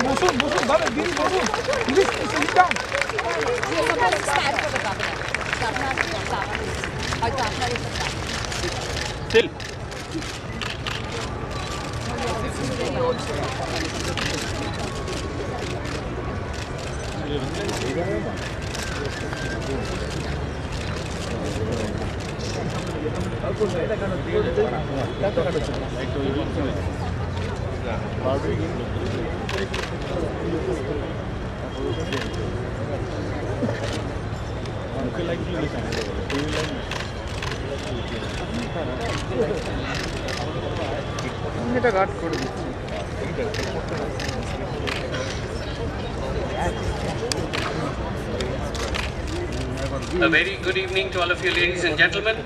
বসুন বসুন ভালো দিদি বসুন প্লিজ সিট ডাউন Still. এটা গার্ড করে দিচ্ছি A very good evening to all of you ladies and gentlemen.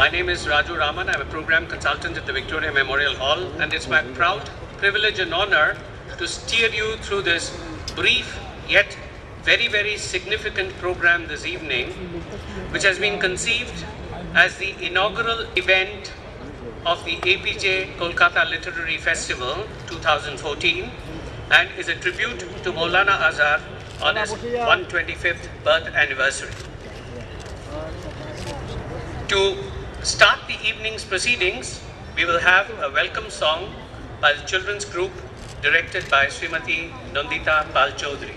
My name is Raju Raman. I'm a program consultant at the Victoria Memorial Hall, and it's my proud privilege and honor to steer you through this brief yet very, very significant program this evening, which has been conceived as the inaugural event of the Apeejay Kolkata Literary Festival 2014 and is a tribute to Maulana Azhar on his 125th birth anniversary. To start the evening's proceedings, we will have a welcome song by the children's group directed by Srimati Nandita Pal Chaudhary.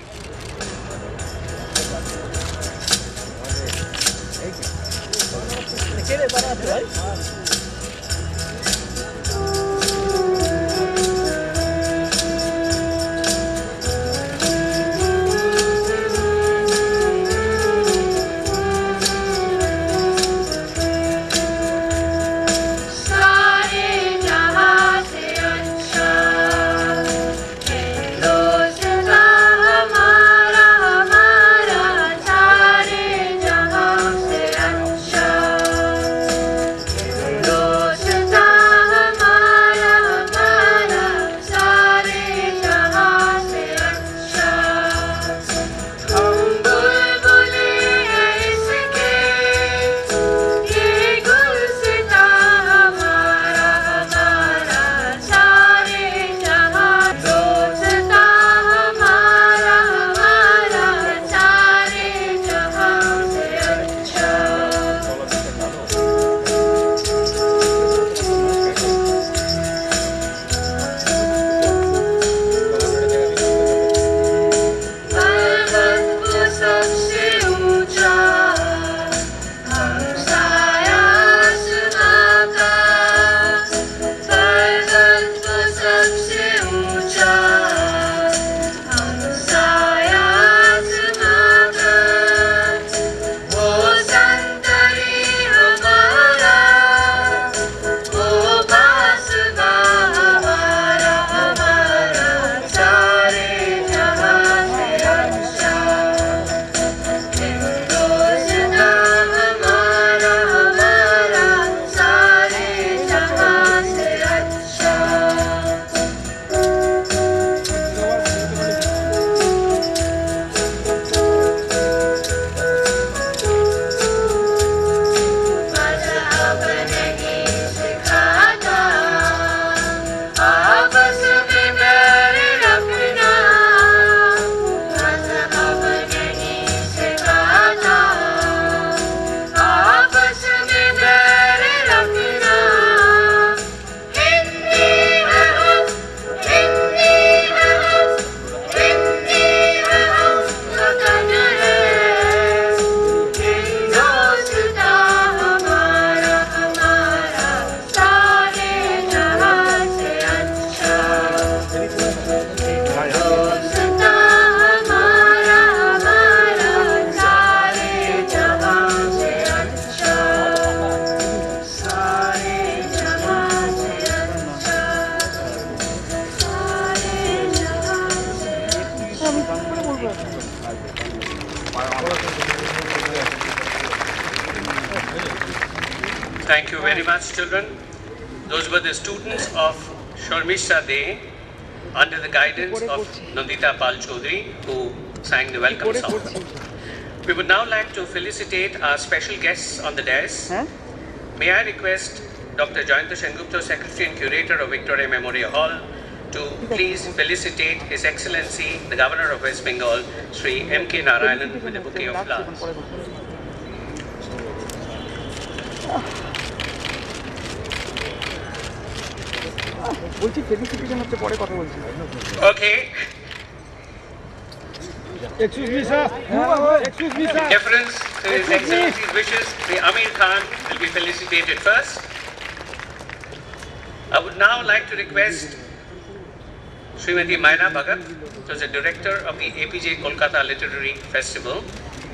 Thank you very much, children. Those were the students of Shormisha Day under the guidance of Nandita Pal Chaudhary, who sang the welcome song. We would now like to felicitate our special guests on the dais. May I request Dr. Jayanta Sengupta, Secretary and Curator of Victoria Memorial Hall, to please felicitate His Excellency, the Governor of West Bengal, Sri M.K. Narayanan, with a bouquet of flowers. Okay. Excuse me, sir. Excuse me, sir. Deference to His Excellency's wishes, the Amir Khan will be felicitated first. I would now like to request Srimati Maina Bhagat, who is the director of the Apeejay Kolkata Literary Festival,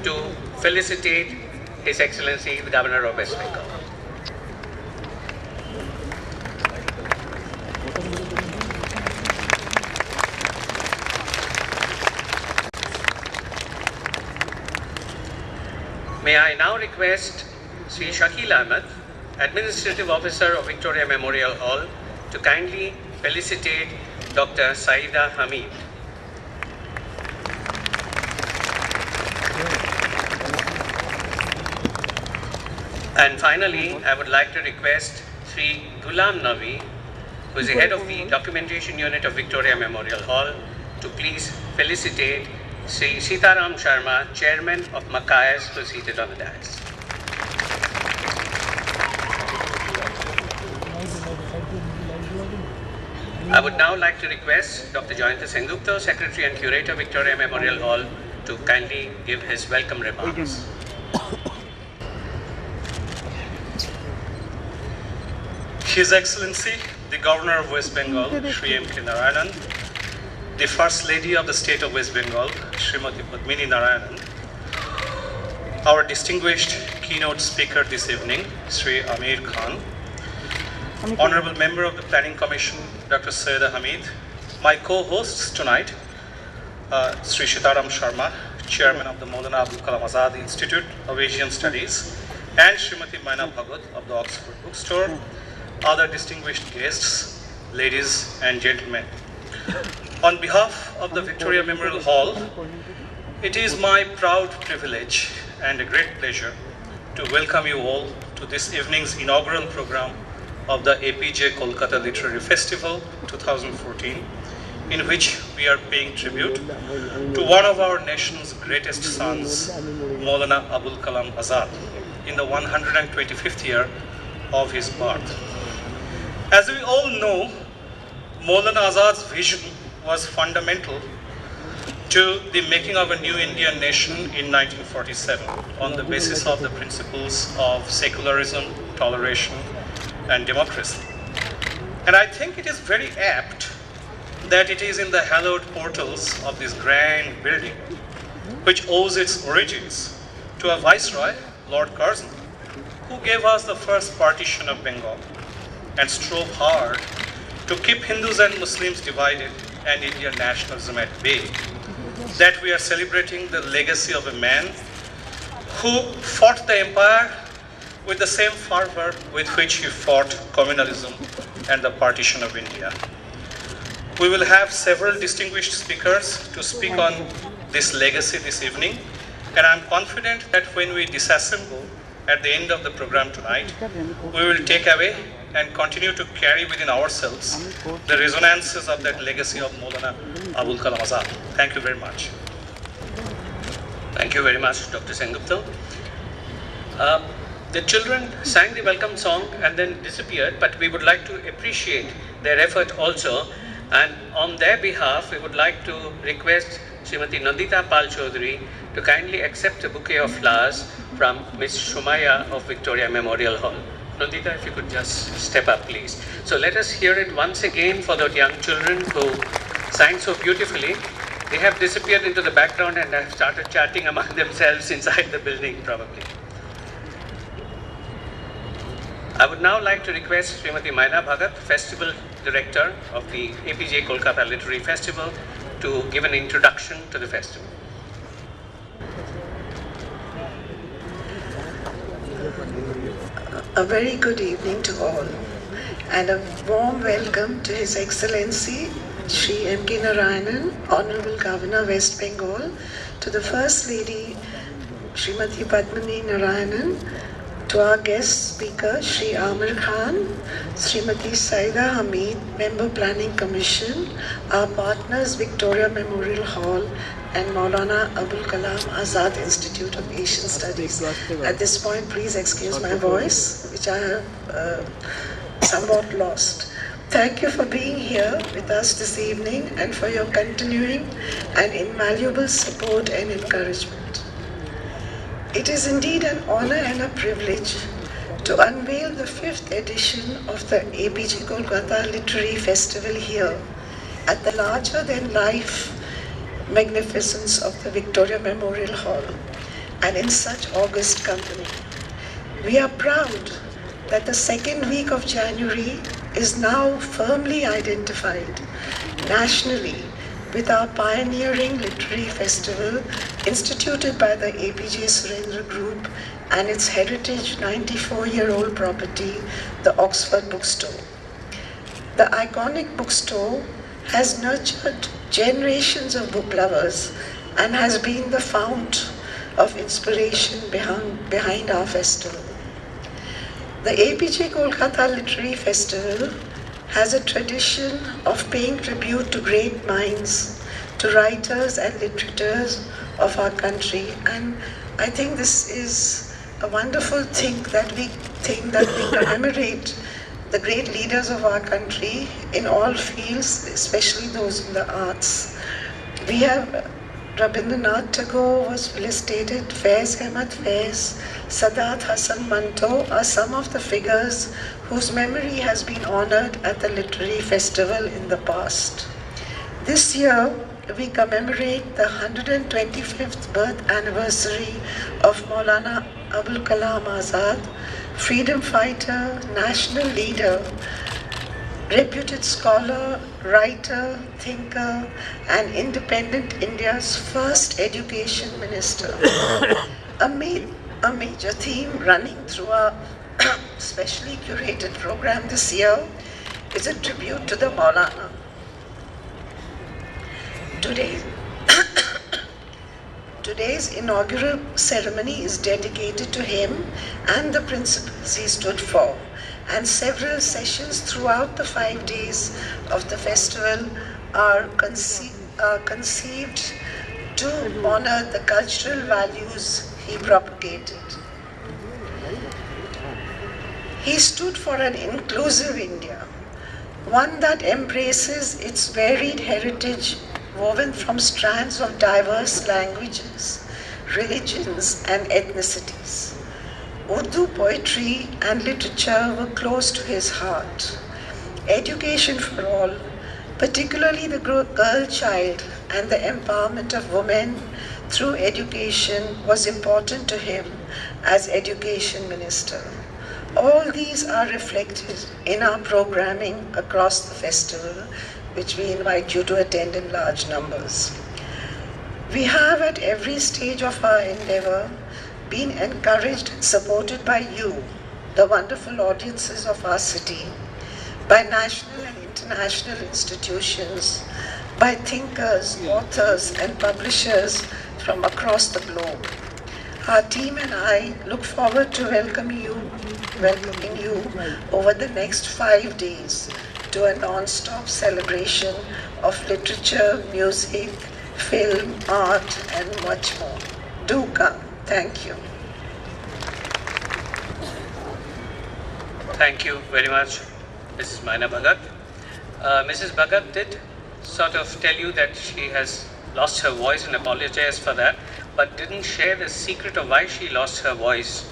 to felicitate His Excellency, the Governor of West Bengal. May I now request Sri Shakil Ahmed, Administrative Officer of Victoria Memorial Hall, to kindly felicitate Dr. Saida Hamid. And finally, I would like to request Sri Ghulam Nabi, who is the head of the Documentation Unit of Victoria Memorial Hall, to please felicitate Sri Sitaram Sharma, Chairman of Makayas, who is seated on the dais. I would now like to request Dr. Jayanta Sengupta, Secretary and Curator, Victoria Memorial Hall, to kindly give his welcome remarks. His Excellency, the Governor of West Bengal, Sri M.K. Narayanan, the First Lady of the State of West Bengal, Srimati Padmini Narayanan, our distinguished keynote speaker this evening, Sri Amir Khan, Honorable Member of the Planning Commission, Dr. Saida Hamid, my co-hosts tonight, Sri Sitaram Sharma, Chairman of the Maulana Abul Kalam Azad Institute of Asian Studies, and Srimati Maina Bhagat of the Oxford Bookstore, other distinguished guests, ladies and gentlemen. On behalf of the Victoria Memorial Hall, it is my proud privilege and a great pleasure to welcome you all to this evening's inaugural program of the Apeejay Kolkata Literary Festival 2014, in which we are paying tribute to one of our nation's greatest sons, Maulana Abul Kalam Azad, in the 125th year of his birth. As we all know, Maulana Azad's vision was fundamental to the making of a new Indian nation in 1947 on the basis of the principles of secularism, toleration, and democracy. And I think it is very apt that it is in the hallowed portals of this grand building, which owes its origins to a viceroy, Lord Curzon, who gave us the first partition of Bengal and strove hard to keep Hindus and Muslims divided and Indian nationalism at bay, that we are celebrating the legacy of a man who fought the empire with the same fervor with which he fought communalism and the partition of India. We will have several distinguished speakers to speak on this legacy this evening, and I'm confident that when we disassemble at the end of the program tonight, we will take away and continue to carry within ourselves the resonances of that legacy of Maulana Abul Kalam Azad. Thank you very much. Thank you very much, Dr. Sengupta. The children sang the welcome song and then disappeared, but we would like to appreciate their effort also. And on their behalf, we would like to request Srimati Nandita Pal Chaudhary to kindly accept a bouquet of flowers from Ms. Shumaya of Victoria Memorial Hall. Nandita, if you could just step up, please. So let us hear it once again for the young children who sang so beautifully. They have disappeared into the background and have started chatting among themselves inside the building, probably. I would now like to request Srimati Maina Bhagat, Festival Director of the Apeejay Kolkata Literary Festival, to give an introduction to the festival. A very good evening to all, and a warm welcome to His Excellency Sri M.K. Narayanan, Honorable Governor West Bengal, to the First Lady Srimati Padmini Narayanan, To our guest speaker, Shri Amir Khan, Srimati Saida Hamid, Member Planning Commission, our partners Victoria Memorial Hall and Maulana Abul Kalam Azad Institute of Asian Studies. At this point, please excuse my voice, which I have somewhat lost. Thank you for being here with us this evening and for your continuing and invaluable support and encouragement. It is indeed an honor and a privilege to unveil the 5th edition of the Apeejay Kolkata Literary Festival here at the larger-than-life magnificence of the Victoria Memorial Hall and in such august company. We are proud that the second week of January is now firmly identified nationally with our pioneering literary festival instituted by the Apeejay Surendra Group and its heritage 94-year-old property, the Oxford Bookstore. The iconic bookstore has nurtured generations of book lovers and has been the fount of inspiration behind our festival. The Apeejay Kolkata Literary Festival has a tradition of paying tribute to great minds, to writers and literators of our country, and I think this is a wonderful thing that we commemorate the great leaders of our country in all fields, especially those in the arts. We have Rabindranath Tagore was felicitated, Faiz Ahmad Faiz, Sadat Hassan Manto are some of the figures whose memory has been honored at the literary festival in the past. This year, we commemorate the 125th birth anniversary of Maulana Abul Kalam Azad, freedom fighter, national leader, reputed scholar, writer, thinker, and independent India's first education minister. A major theme running through our specially curated program this year is a tribute to the Maulana. Today's inaugural ceremony is dedicated to him and the principles he stood for, and several sessions throughout the 5 days of the festival are conceived to honor the cultural values he propagated. He stood for an inclusive India, one that embraces its varied heritage woven from strands of diverse languages, religions, and ethnicities. Urdu poetry and literature were close to his heart. Education for all, particularly the girl child and the empowerment of women through education, was important to him as education minister. All these are reflected in our programming across the festival, which we invite you to attend in large numbers. We have at every stage of our endeavor been encouraged and supported by you, the wonderful audiences of our city, by national and international institutions, by thinkers, authors, and publishers from across the globe. Our team and I look forward to welcoming you over the next 5 days to a non-stop celebration of literature, music, film, art, and much more. Do come. Thank you. Thank you very much, Mrs. Maina Bhagat. Mrs. Bhagat did sort of tell you that she has lost her voice and apologized for that, but didn't share the secret of why she lost her voice,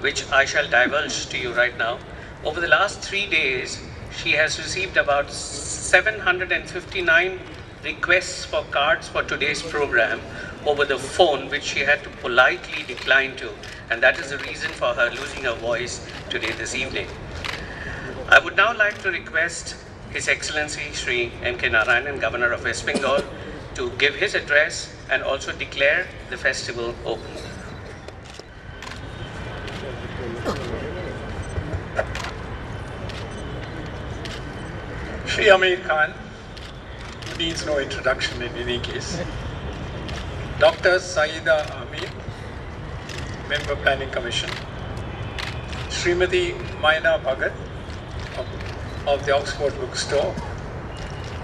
which I shall divulge to you right now. Over the last 3 days, she has received about 759 requests for cards for today's program over the phone, which she had to politely decline to, and that is the reason for her losing her voice today this evening. I would now like to request His Excellency Shri M.K. Narayanan, Governor of West Bengal, to give his address and also declare the festival open. Shri Amir Khan needs no introduction in any case. Dr. Saida Amir, Member Planning Commission. Srimati Maina Bhagat of the Oxford Bookstore,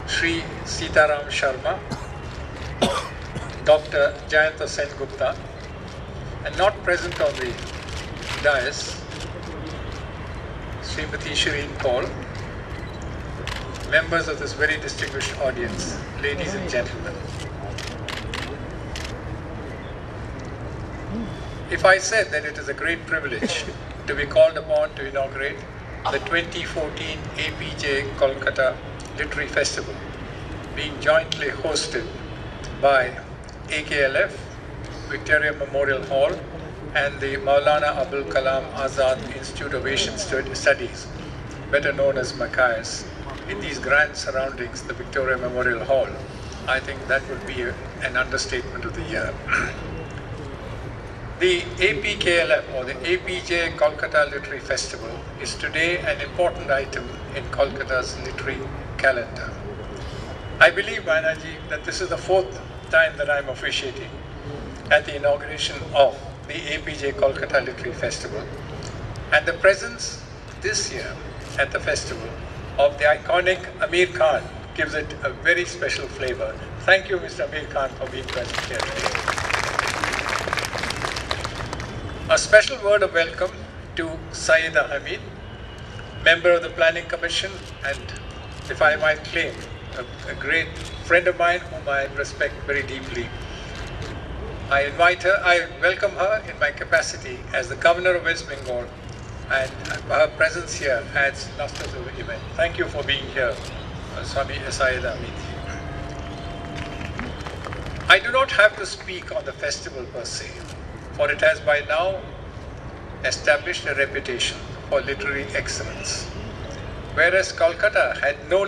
Sri Sitaram Sharma, Dr. Jayanta Sen Gupta, and not present on the dais, Srimati Shireen Paul, members of this very distinguished audience, ladies and gentlemen. If I said that it is a great privilege to be called upon to inaugurate the 2014 Apeejay Kolkata Literary Festival, being jointly hosted by AKLF, Victoria Memorial Hall, and the Maulana Abul Kalam Azad Institute of Asian Studies, better known as MACAIS, in these grand surroundings, the Victoria Memorial Hall, I think that would be an understatement of the year. The APKLF, or the Apeejay Kolkata Literary Festival, is today an important item in Kolkata's literary calendar. I believe, Manaji, that this is the fourth time that I'm officiating at the inauguration of the Apeejay Kolkata Literary Festival, and the presence this year at the festival of the iconic Amir Khan gives it a very special flavor. Thank you, Mr. Amir Khan, for being present here today. A special word of welcome to Sayyida Hamid, member of the Planning Commission, and if I might claim, a great friend of mine whom I respect very deeply. I welcome her in my capacity as the Governor of West Bengal, and her presence here adds luster to the event. Thank you for being here, Swami Sayyida Hamid. I do not have to speak on the festival per se, for it has by now established a reputation for literary excellence. Whereas Kolkata had no